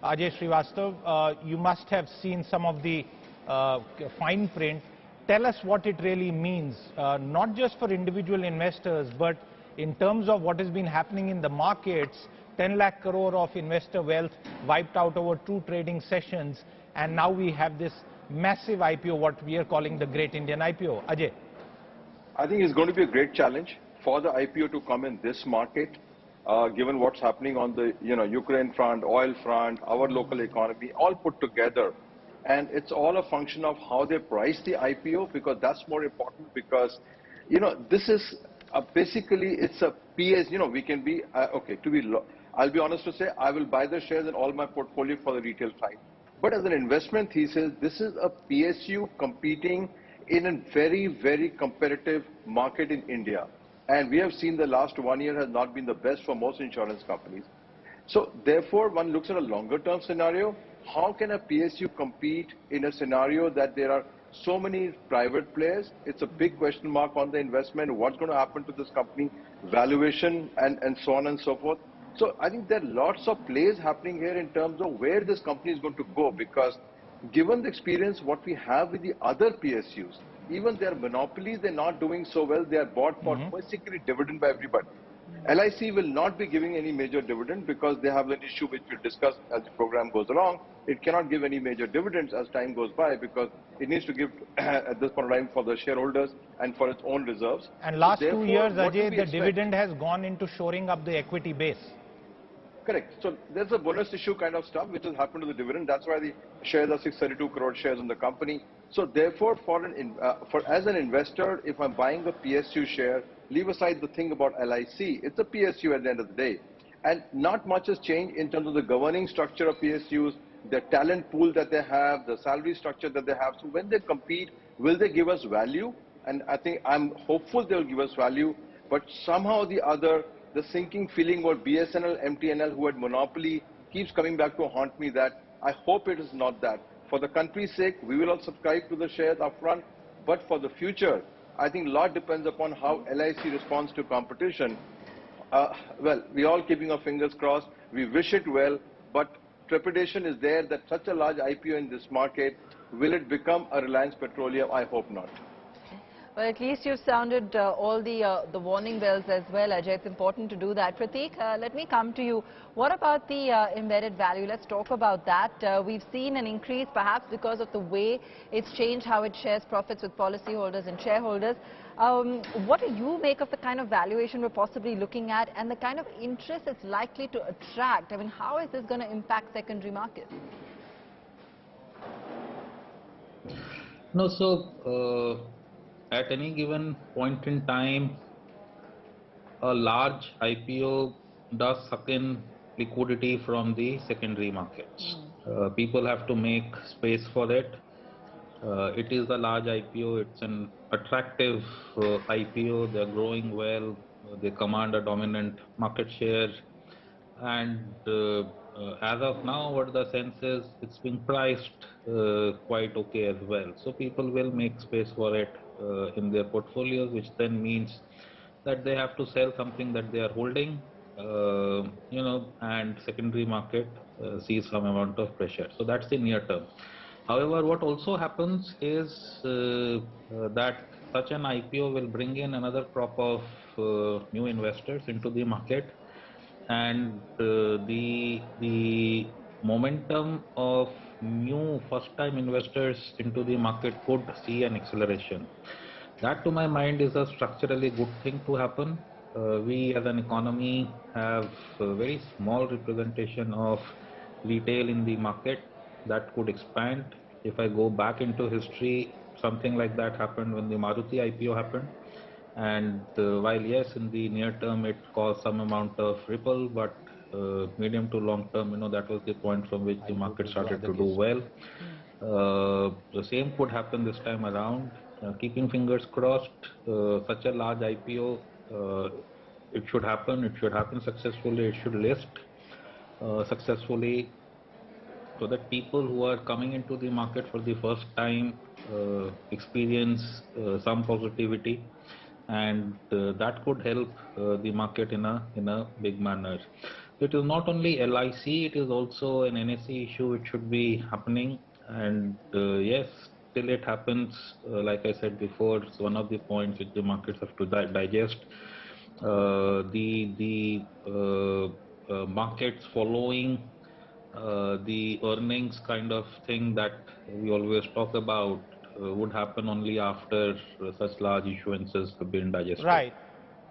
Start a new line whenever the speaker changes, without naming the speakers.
Ajay Srivastava, you must have seen some of the fine print. Tell us what it really means, not just for individual investors, but in terms of what has been happening in the markets. 10 lakh crore of investor wealth wiped out over 2 trading sessions, and now we have this massive IPO, what we are calling the Great Indian IPO. Ajay.
I think it's going to be a great challenge for the IPO to come in this market, given what's happening on the Ukraine front, oil front, our local economy, all put together. And it's all a function of how they price the IPO, because that's more important, because this is basically it's a PS. We can be okay to be. I'll be honest to say I will buy the shares in all my portfolio for the retail side. But as an investment thesis, this is a PSU competing in a very, very competitive market in India. And we have seen the last 1 year has not been the best for most insurance companies. So therefore, one looks at a longer term scenario. How can a PSU compete in a scenario that there are so many private players? It's a big question mark on the investment. What's going to happen to this company, valuation, and so on and so forth. So I think there are lots of plays happening here in terms of where this company is going to go, because given the experience what we have with the other PSUs, even their monopolies, they're not doing so well. They are bought for basically dividend by everybody. LIC will not be giving any major dividend because they have an issue which we'll discuss as the program goes along. It cannot give any major dividends as time goes by, because it needs to give at this point of time for the shareholders and for its own reserves.
And last 2 years, Ajay, the dividend has gone into shoring up the equity base.
Correct. So there's a bonus issue kind of stuff which has happened to the dividend. That's why the shares are 632 crore shares in the company. So therefore, as an investor, if I'm buying a PSU share, leave aside the thing about LIC, it's a PSU at the end of the day. And not much has changed in terms of the governing structure of PSUs, the talent pool that they have, the salary structure that they have. So when they compete, will they give us value? And I think I'm hopeful they'll give us value, but somehow or the other, the sinking feeling about BSNL, MTNL, who had monopoly, keeps coming back to haunt me. That I hope it is not that. For the country's sake, we will all subscribe to the shares upfront, but for the future, I think a lot depends upon how LIC responds to competition. Well, we all keeping our fingers crossed. We wish it well, but trepidation is there that such a large IPO in this market, will it become a Reliance Petroleum? I hope not.
Well, at least you've sounded all the warning bells as well, Ajay. It's important to do that. Prateek, let me come to you. What about the embedded value? Let's talk about that. We've seen an increase, perhaps because of the way it's changed how it shares profits with policyholders and shareholders. What do you make of the kind of valuation we're possibly looking at and the kind of interest it's likely to attract? I mean, how is this going to impact secondary markets?
No, so at any given point in time, a large IPO does suck in liquidity from the secondary markets. People have to make space for it. It is a large IPO. It's an attractive IPO. They're growing well. They command a dominant market share. And as of now, what the sense is, it's being priced quite okay as well. So people will make space for it in their portfolios, which then means that they have to sell something that they are holding, and secondary market sees some amount of pressure. So that's the near term. However, what also happens is that such an IPO will bring in another crop of new investors into the market, and the momentum of new first-time investors into the market could see an acceleration. That, to my mind, is a structurally good thing to happen. We as an economy have a very small representation of retail in the market. That could expand. If I go back into history, something like that happened when the Maruti IPO happened. And while yes, in the near term it caused some amount of ripple, but medium to long term, that was the point from which the market started to do well. The same could happen this time around. Keeping fingers crossed, such a large IPO, it should happen. It should happen successfully. It should list successfully, so that people who are coming into the market for the first time experience some positivity, and that could help the market in a big manner. It is not only LIC, it is also an NSE issue which should be happening. And yes, till it happens, like I said before, it's one of the points which the markets have to digest. The markets following the earnings kind of thing that we always talk about would happen only after such large issuances have been digested.
Right.